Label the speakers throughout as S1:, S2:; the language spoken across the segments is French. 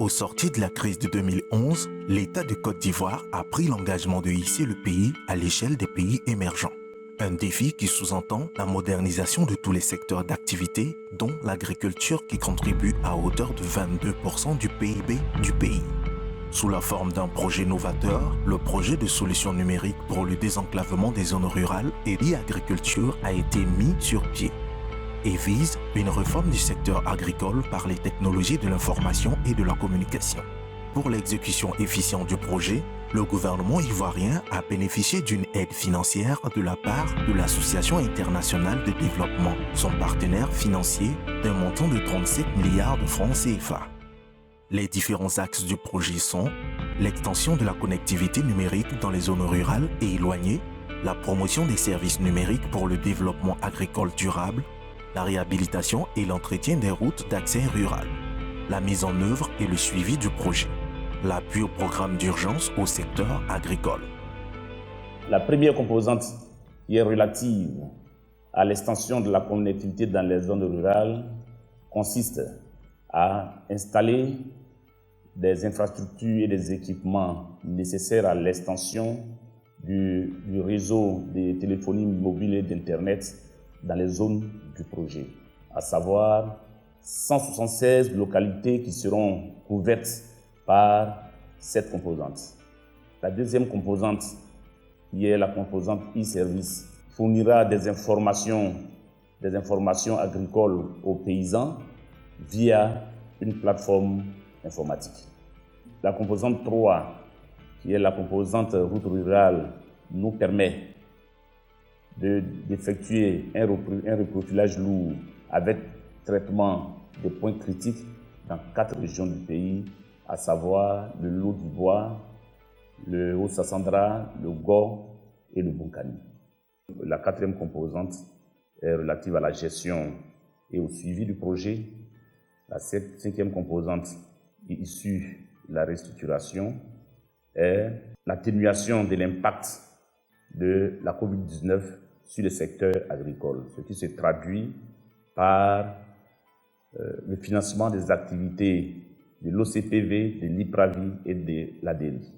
S1: Au sortir de la crise de 2011, l'État de Côte d'Ivoire a pris l'engagement de hisser le pays à l'échelle des pays émergents. Un défi qui sous-entend la modernisation de tous les secteurs d'activité, dont l'agriculture qui contribue à hauteur de 22% du PIB du pays. Sous la forme d'un projet novateur, le projet de solution numérique pour le désenclavement des zones rurales et l'e-agriculture a été mis sur pied et vise une réforme du secteur agricole par les technologies de l'information et de la communication. Pour l'exécution efficiente du projet, le gouvernement ivoirien a bénéficié d'une aide financière de la part de l'Association internationale de développement, son partenaire financier, d'un montant de 37 milliards de francs CFA. Les différents axes du projet sont l'extension de la connectivité numérique dans les zones rurales et éloignées, la promotion des services numériques pour le développement agricole durable, la réhabilitation et l'entretien des routes d'accès rural, la mise en œuvre et le suivi du projet, l'appui au programme d'urgence au secteur agricole.
S2: La première composante qui est relative à l'extension de la connectivité dans les zones rurales consiste à installer des infrastructures et des équipements nécessaires à l'extension du réseau de téléphonie mobile et d'Internet dans les zones du projet, à savoir 176 localités qui seront couvertes par cette composante. La deuxième composante, qui est la composante e-service, fournira des informations agricoles aux paysans via une plateforme informatique. La composante 3, qui est la composante route rurale, nous permet d'effectuer un reprofilage lourd avec traitement des points critiques dans 4 régions du pays, à savoir le Lot d'Ivoire, le Haut-Sassandra, le Gor et le Bonkani. La 4e composante est relative à la gestion et au suivi du projet. La 5e composante est issue de la restructuration est l'atténuation de l'impact de la COVID-19 sur le secteur agricole, ce qui se traduit par le financement des activités de l'OCPV, de l'IPRAVI et de l'ADELI.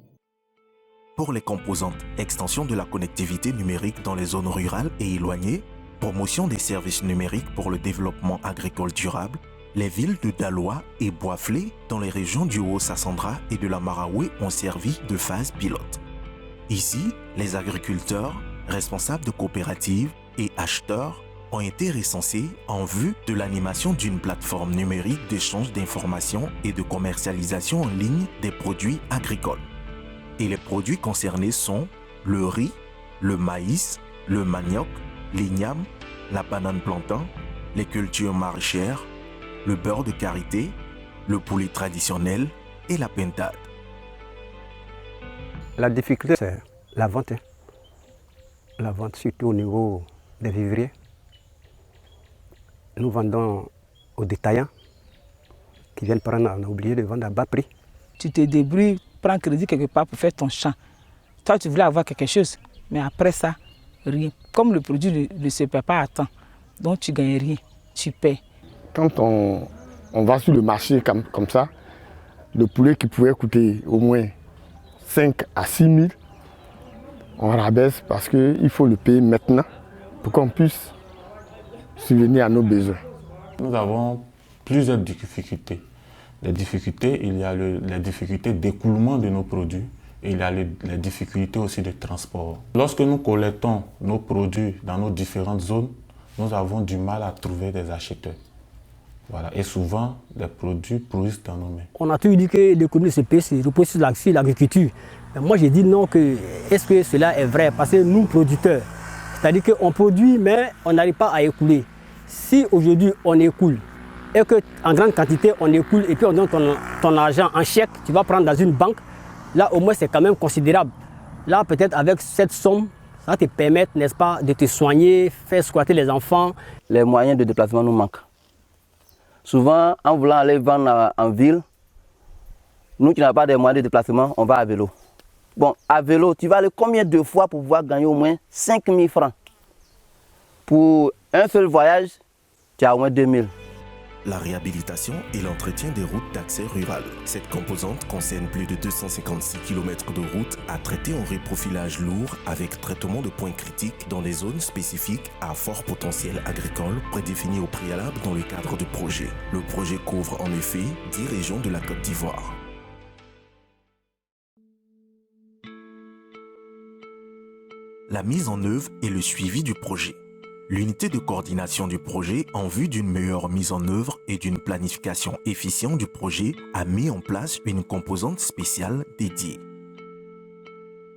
S1: Pour les composantes extension de la connectivité numérique dans les zones rurales et éloignées, promotion des services numériques pour le développement agricole durable, les villes de Daloa et Boisflé dans les régions du Haut-Sassandra et de la Maraoué ont servi de phase pilote. Ici, les agriculteurs, responsables de coopératives et acheteurs ont été recensés en vue de l'animation d'une plateforme numérique d'échange d'informations et de commercialisation en ligne des produits agricoles. Et les produits concernés sont le riz, le maïs, le manioc, l'igname, la banane plantain, les cultures maraîchères, le beurre de karité, le poulet traditionnel et la pintade.
S3: La difficulté, c'est la vente. La vente, surtout au niveau des vivriers. Nous vendons aux détaillants qui viennent prendre, on a oublié de vendre à bas prix.
S4: Tu te débrouilles, prends crédit quelque part pour faire ton champ. Toi, tu voulais avoir quelque chose, mais après ça, rien. Comme le produit ne se paie pas à temps, donc tu ne gagnes rien, tu paies.
S5: Quand on va sur le marché comme ça, le poulet qui pouvait coûter au moins 5 à 6 000, on rabaisse parce qu'il faut le payer maintenant pour qu'on puisse subvenir à nos besoins.
S6: Nous avons plusieurs difficultés. Les difficultés, il y a les difficultés d'écoulement de nos produits et il y a les difficultés aussi de transport. Lorsque nous collectons nos produits dans nos différentes zones, nous avons du mal à trouver des acheteurs. Voilà. Et souvent, les produits pourrissent dans nos mains.
S3: On a toujours dit que l'économie de ce pays repose sur l'agriculture. Moi, j'ai dit non, est-ce que cela est vrai? Parce que nous, producteurs, c'est-à-dire qu'on produit, mais on n'arrive pas à écouler. Si aujourd'hui, on écoule, et qu'en grande quantité, on écoule, et puis on donne ton argent en chèque, tu vas prendre dans une banque, là, au moins, c'est quand même considérable. Là, peut-être avec cette somme, ça va te permettre, n'est-ce pas, de te soigner, faire squatter les enfants.
S7: Les moyens de déplacement nous manquent. Souvent, en voulant aller vendre en ville, nous qui n'avons pas de moyens de déplacement, on va à vélo. Bon, à vélo, tu vas aller combien de fois pour pouvoir gagner au moins 5 000 francs? Pour un seul voyage, tu as au moins 2 000.
S1: la réhabilitation et l'entretien des routes d'accès rural. Cette composante concerne plus de 256 km de routes à traiter en reprofilage lourd avec traitement de points critiques dans des zones spécifiques à fort potentiel agricole prédéfinies au préalable dans le cadre du projet. Le projet couvre en effet 10 régions de la Côte d'Ivoire. La mise en œuvre et le suivi du projet. L'unité de coordination du projet en vue d'une meilleure mise en œuvre et d'une planification efficiente du projet a mis en place une composante spéciale dédiée.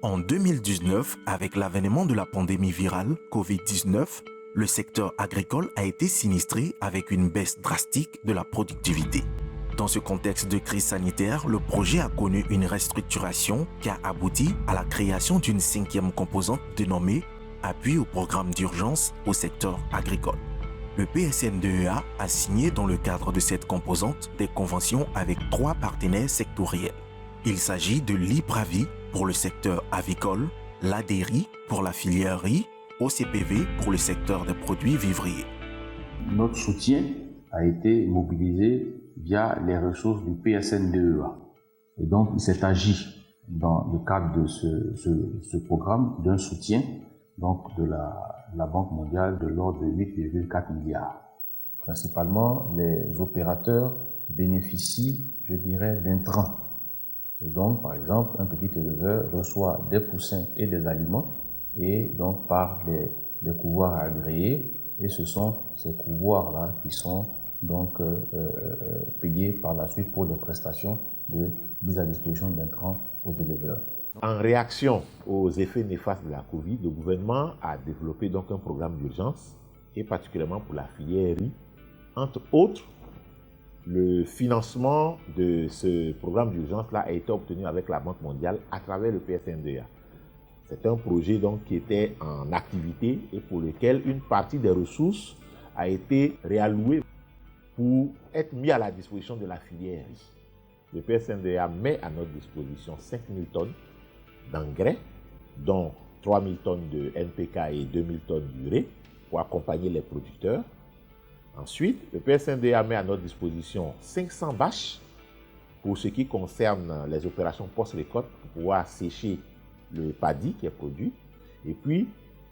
S1: En 2019, avec l'avènement de la pandémie virale Covid-19, le secteur agricole a été sinistré avec une baisse drastique de la productivité. Dans ce contexte de crise sanitaire, le projet a connu une restructuration qui a abouti à la création d'une 5e composante dénommée Appui au programme d'urgence au secteur agricole. Le PSN2EA a signé dans le cadre de cette composante des conventions avec 3 partenaires sectoriels. Il s'agit de l'IPRAVI pour le secteur avicole, l'ADERI pour la filière riz, OCPV pour le secteur des produits vivriers.
S8: Notre soutien a été mobilisé via les ressources du PSN2EA. Et donc, il s'est agi, dans le cadre de ce programme, d'un soutien donc de la Banque mondiale de l'ordre de 8,4 milliards. Principalement, les opérateurs bénéficient, je dirais, d'intrants. Et donc, par exemple, un petit éleveur reçoit des poussins et des aliments, et donc par les couvoirs agréés, et ce sont ces couvoirs-là qui sont donc payés par la suite pour les prestations de mise à disposition d'intrants aux éleveurs.
S9: En réaction aux effets néfastes de la Covid, le gouvernement a développé donc un programme d'urgence, et particulièrement pour la filière riz. Entre autres, le financement de ce programme d'urgence-là a été obtenu avec la Banque mondiale à travers le PSN2EA. C'est un projet donc qui était en activité et pour lequel une partie des ressources a été réallouée pour être mis à la disposition de la filière riz. Le PSN2EA met à notre disposition 5000 tonnes d'engrais, dont 3000 tonnes de NPK et 2000 tonnes d'urée pour accompagner les producteurs. Ensuite, le PSN2EA met à notre disposition 500 bâches pour ce qui concerne les opérations post-récolte pour pouvoir sécher le paddy qui est produit. Et puis,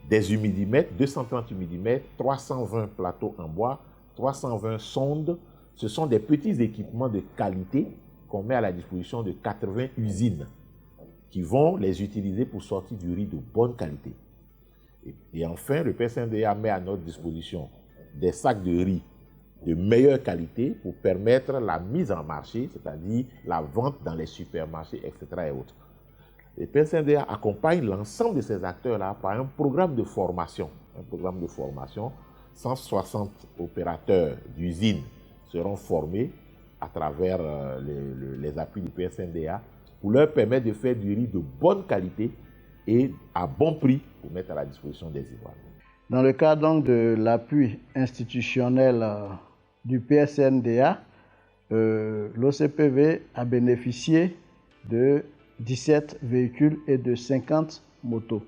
S9: des humidimètres, 230 humidimètres, 320 plateaux en bois, 320 sondes. Ce sont des petits équipements de qualité qu'on met à la disposition de 80 usines qui vont les utiliser pour sortir du riz de bonne qualité. Et enfin, le PSN2EA met à notre disposition des sacs de riz de meilleure qualité pour permettre la mise en marché, c'est-à-dire la vente dans les supermarchés, etc. et autres. Le PSN2EA accompagne l'ensemble de ces acteurs-là par un programme de formation. 160 opérateurs d'usines seront formés à travers les appuis du PSN2EA pour leur permettre de faire du riz de bonne qualité et à bon prix pour mettre à la disposition des Ivoiriens.
S10: Dans le cadre donc de l'appui institutionnel du PSN2EA, l'OCPV a bénéficié de 17 véhicules et de 50 motos.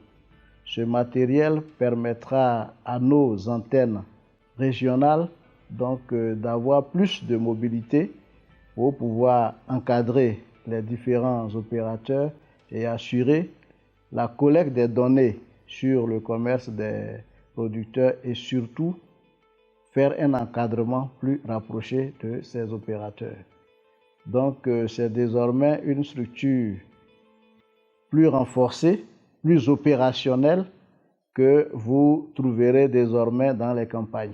S10: Ce matériel permettra à nos antennes régionales donc d'avoir plus de mobilité pour pouvoir encadrer les différents opérateurs et assurer la collecte des données sur le commerce des producteurs et surtout faire un encadrement plus rapproché de ces opérateurs. Donc c'est désormais une structure plus renforcée, plus opérationnelle que vous trouverez désormais dans les campagnes.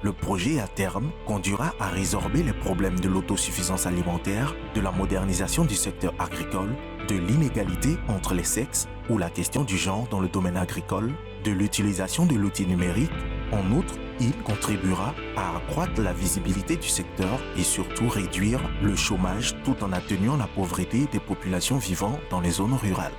S1: Le projet à terme conduira à résorber les problèmes de l'autosuffisance alimentaire, de la modernisation du secteur agricole, de l'inégalité entre les sexes ou la question du genre dans le domaine agricole, de l'utilisation de l'outil numérique. En outre, il contribuera à accroître la visibilité du secteur et surtout réduire le chômage tout en atténuant la pauvreté des populations vivant dans les zones rurales.